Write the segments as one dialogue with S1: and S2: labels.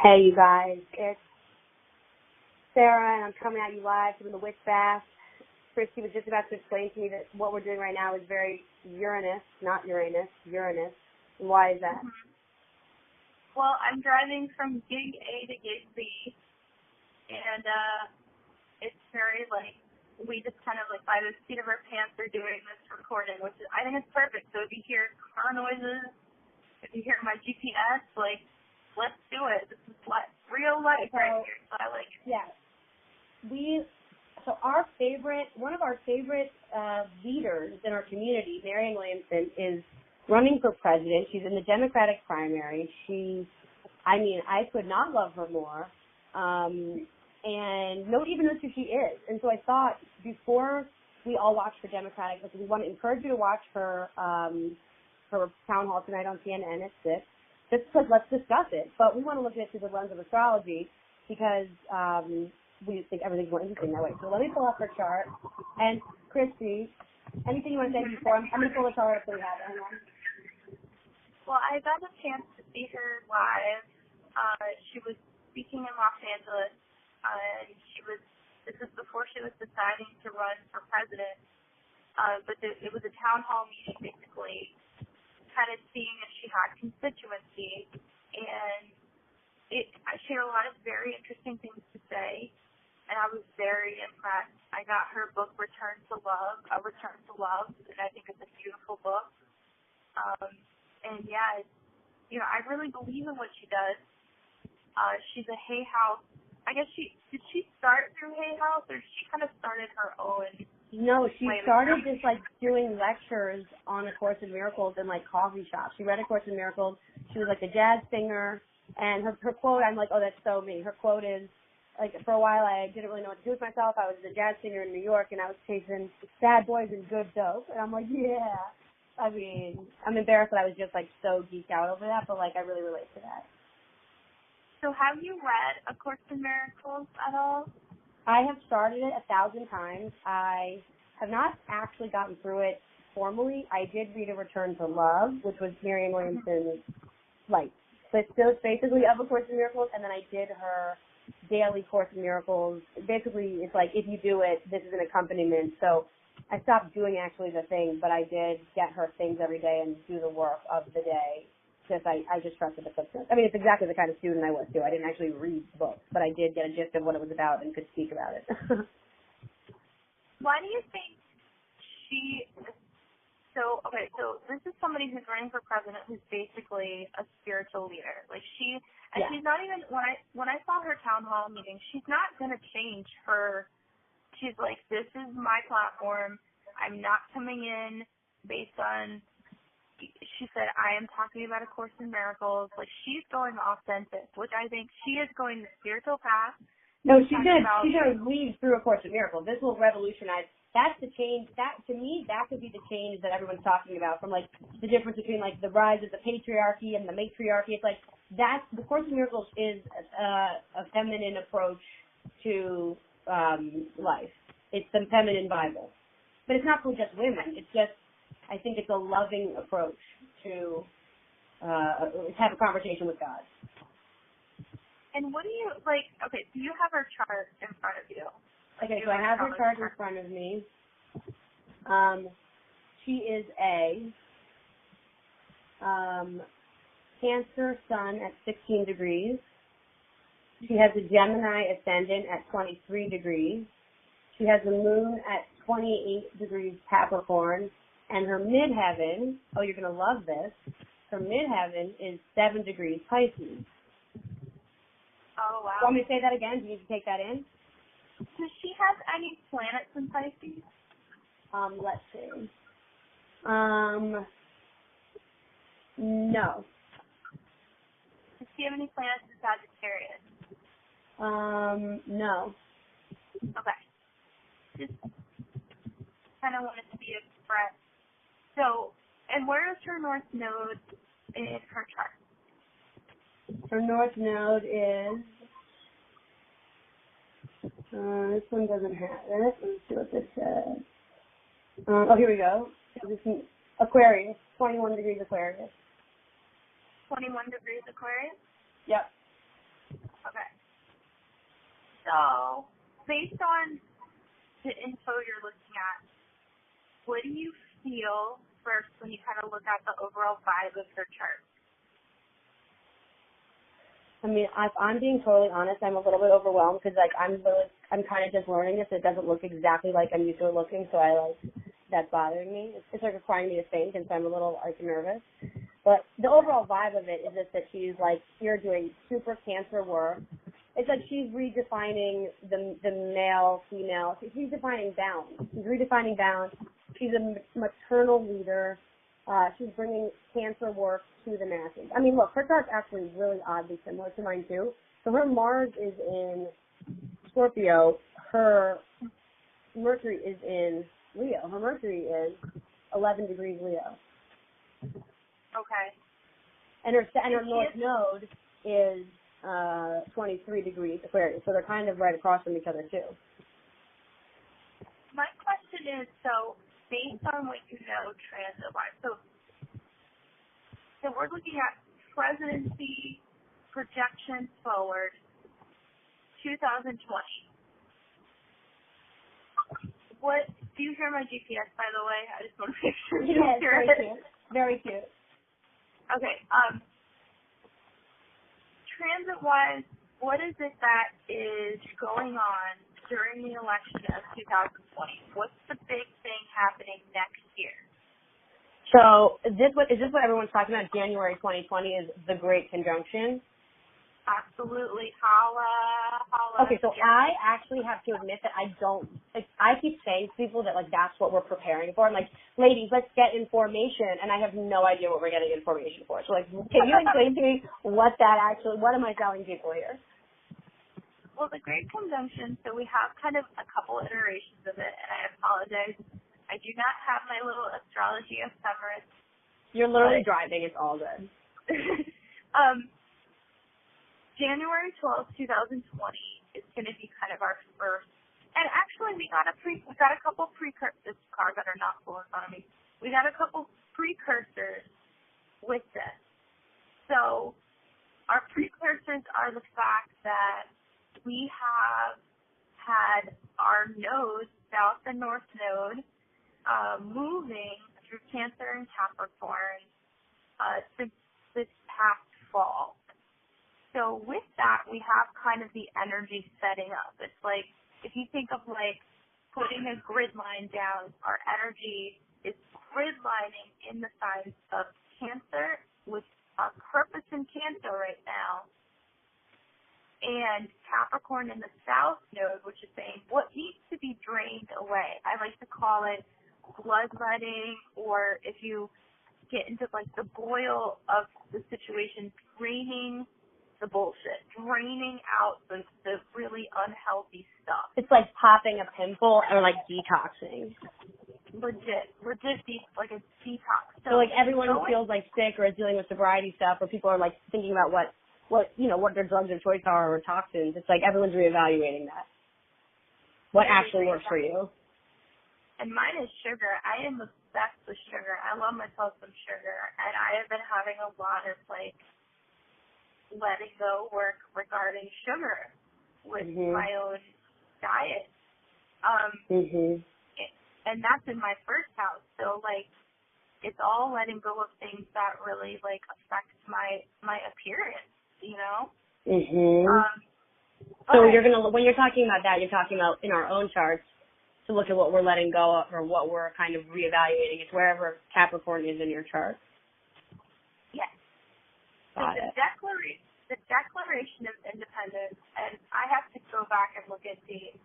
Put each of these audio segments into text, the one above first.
S1: Hey, you guys. It's Sara, and I'm coming at you live from the witch bath. Kristy was just about to explain to me that what we're doing right now is very Uranus, not Uranus, Uranus. And why is that?
S2: Well, I'm driving from gig A to gig B, and it's very, we just kind of, by the seat of our pants are doing this recording, which is, I think it's perfect. So if you hear car noises, if you hear my GPS, let's do it. This is real life right here, so I like it.
S1: Yeah. One of our favorite leaders in our community, Marianne Williamson, is running for president. She's in the Democratic primary. I could not love her more. And nobody even knows who she is. And so I thought before we all watch for Democratic, we want to encourage you to watch her town hall tonight on CNN at 6. Just because let's discuss it. But we want to look at it through the lens of astrology because we think everything's more interesting that way. So let me pull up her chart. And Kristy, anything you want to say before? I'm going to pull the chart up so we have it. Hang on.
S2: Well, I got a chance to see her live. She was speaking in Los Angeles. This was before she was deciding to run for president. But it was a town hall meeting, basically, kind of seeing if she had constituency. And she had a lot of very interesting things to say. And I was very impressed. I got her book, Return to Love, and I think it's a beautiful book. I really believe in what she does. She's a Hay House. I guess did she start through Hay House, or she kind of started her own?
S1: No, she started just doing lectures on A Course in Miracles in coffee shops. She read A Course in Miracles. She was a jazz singer, and her quote, I'm like, oh, that's so me. Her quote is, for a while I didn't really know what to do with myself. I was a jazz singer in New York, and I was chasing bad boys and good dope. And I'm like, yeah. I'm embarrassed that I was just so geeked out over that, but I really relate to that.
S2: So have you read A Course in Miracles at all?
S1: I have started it 1,000 times. I have not actually gotten through it formally. I did read A Return to Love, which was Marianne Williamson's, but still it's basically of A Course in Miracles, and then I did her daily Course in Miracles. Basically, it's if you do it, this is an accompaniment. So I stopped doing actually the thing, but I did get her things every day and do the work of the day. I just trusted the footsteps. It's exactly the kind of student I was, too. I didn't actually read books, but I did get a gist of what it was about and could speak about it.
S2: Why do you think so this is somebody who's running for president who's basically a spiritual leader. She's not even, when I saw her town hall meeting, she's not going to change her, she's this is my platform. I'm not coming in based on, she said, I am talking about A Course in Miracles. She's going authentic, which I think she is going the spiritual path.
S1: No, she's going to weave through A Course in Miracles. This will revolutionize. That's the change. To me, that could be the change that everyone's talking about, from the difference between the rise of the patriarchy and the matriarchy. It's that the Course in Miracles is a feminine approach to life. It's the feminine Bible, but it's not for just women. It's just, I think it's a loving approach to have a conversation with God.
S2: And what do you, so you have her chart in front of you.
S1: Okay, so I have her chart in front of me. She is a Cancer Sun at 16 degrees. She has a Gemini Ascendant at 23 degrees. She has the Moon at 28 degrees Capricorn. And her midheaven, oh, you're going to love this, her midheaven is 7 degrees Pisces.
S2: Oh, wow.
S1: You want me to say that again? Do you need to take that in?
S2: Does she have any planets in Pisces?
S1: Let's see. No.
S2: Does she have any planets in Sagittarius?
S1: No.
S2: Okay. Just kind of wanted to be expressed. So, and where is her North Node in her chart?
S1: Her North Node is, this one doesn't have it. Let's see what this says. Here we go. This is Aquarius, 21 degrees Aquarius.
S2: 21 degrees Aquarius?
S1: Yep.
S2: Okay. So, based on the info you're looking at, what do you feel first when you kind of look at the overall vibe of her chart?
S1: I mean, if I'm being totally honest, I'm a little bit overwhelmed because, like, I'm kind of just learning this. It doesn't look exactly like I'm used to it looking, so that's bothering me. It's like requiring me to think, and so I'm a little, like, nervous. But the overall vibe of it is just that she's, like, you're doing super Cancer work. It's like she's redefining the male, female. She's redefining balance. She's a maternal leader. She's bringing Cancer work to the masses. I mean, look, her chart's actually really oddly similar to mine, too. So her Mars is in Scorpio. Her Mercury is in Leo. Her Mercury is 11 degrees Leo.
S2: Okay.
S1: And her North Node is 23 degrees Aquarius. So they're kind of right across from each other, too.
S2: My question is, so based on what you know transit-wise, so we're looking at presidency projections forward 2020. What, do you hear my GPS, by the way? I just want to make sure you hear it.
S1: Very cute. Very cute.
S2: Okay, transit-wise, what is it that is going on during the election of 2020? What's the big thing happening next year?
S1: So is this what everyone's talking about? January 2020 is the Great Conjunction.
S2: Absolutely. Holla.
S1: Okay, so yeah. I actually have to admit that I keep saying to people that, like, that's what we're preparing for. I'm like, ladies, let's get information, and I have no idea what we're getting information for. So, like, can you explain to me what am I telling people here?
S2: Well, the Great Conjunction, so we have kind of a couple iterations of it, and I apologize. I do not have my little astrology ephemeris.
S1: You're literally driving. It's all good.
S2: January 12th, 2020 is going to be kind of our first. And actually, we got a couple precursors. This car better not pull in front of me. We got a couple precursors with this. So our precursors are the fact that we have had our nodes, South and North Node, moving through Cancer and Capricorn since this past fall. So with that, we have kind of the energy setting up. It's like, if you think of like putting a grid line down, our energy is grid lining in the signs of Cancer with our purpose in Cancer right now, and Capricorn in the South Node, which is saying what needs to be drained away. I like to call it bloodletting, or if you get into like the boil of the situation, draining the bullshit, draining out the really unhealthy stuff.
S1: It's like popping a pimple or like detoxing.
S2: Legit, like a detox.
S1: So like everyone who feels like sick or is dealing with sobriety stuff, or people are like thinking about what their drugs of choice are, or toxins. It's like everyone's reevaluating that. What actually works for you?
S2: And mine is sugar. I am obsessed with sugar. I love myself some sugar, and I have been having a lot of like letting go work regarding sugar with my own diet. And that's in my first house. So like, it's all letting go of things that really like affect my appearance, you know?
S1: So when you're talking about that, you're talking about in our own charts to look at what we're letting go of or what we're kind of reevaluating. It's wherever Capricorn is in your chart.
S2: Yes.
S1: Got
S2: it. The Declaration of Independence, and I have to go back and look at dates,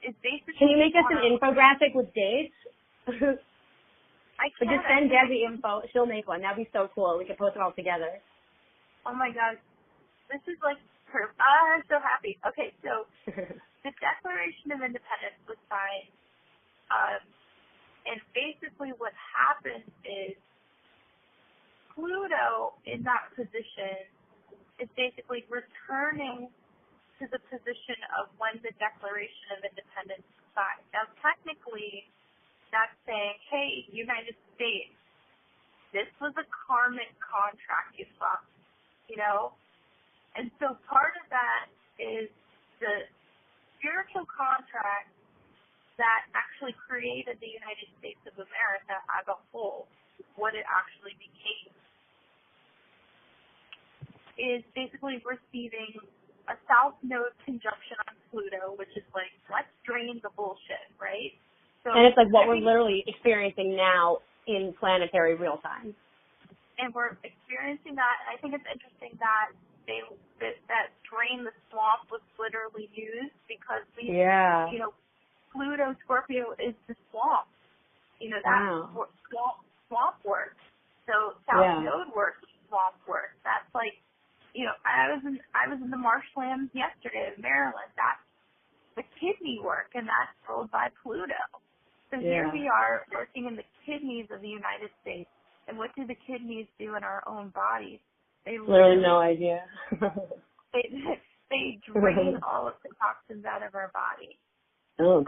S2: is basically...
S1: Can you make us an infographic with dates?
S2: I can.
S1: Just send Deb the info. She'll make one. That'd be so cool. We could post it all together.
S2: Oh, my God. This is like... I'm so happy. Okay, so the Declaration of Independence was signed, and basically what happens is Pluto in that position is basically returning to the position of when the Declaration of Independence was signed. Now, technically, that's saying, hey, United States, this was a karmic contract you fucked, you know? And so part of that is the spiritual contract that actually created the United States of America as a whole, what it actually became, is basically receiving a South Node conjunction on Pluto, which is like, let's drain the bullshit, right? So,
S1: and it's like what we're literally experiencing now in planetary real time.
S2: And we're experiencing that. I think it's interesting that that drain the swamp was literally used because Pluto Scorpio is the swamp. That swamp work. So South Node work, swamp work. That's like, I was in the marshlands yesterday in Maryland. That's the kidney work, and that's ruled by Pluto. So here we are working in the kidneys of the United States. And what do the kidneys do in our own bodies? They
S1: literally no idea.
S2: they drain all of the toxins out of our body.
S1: Oh,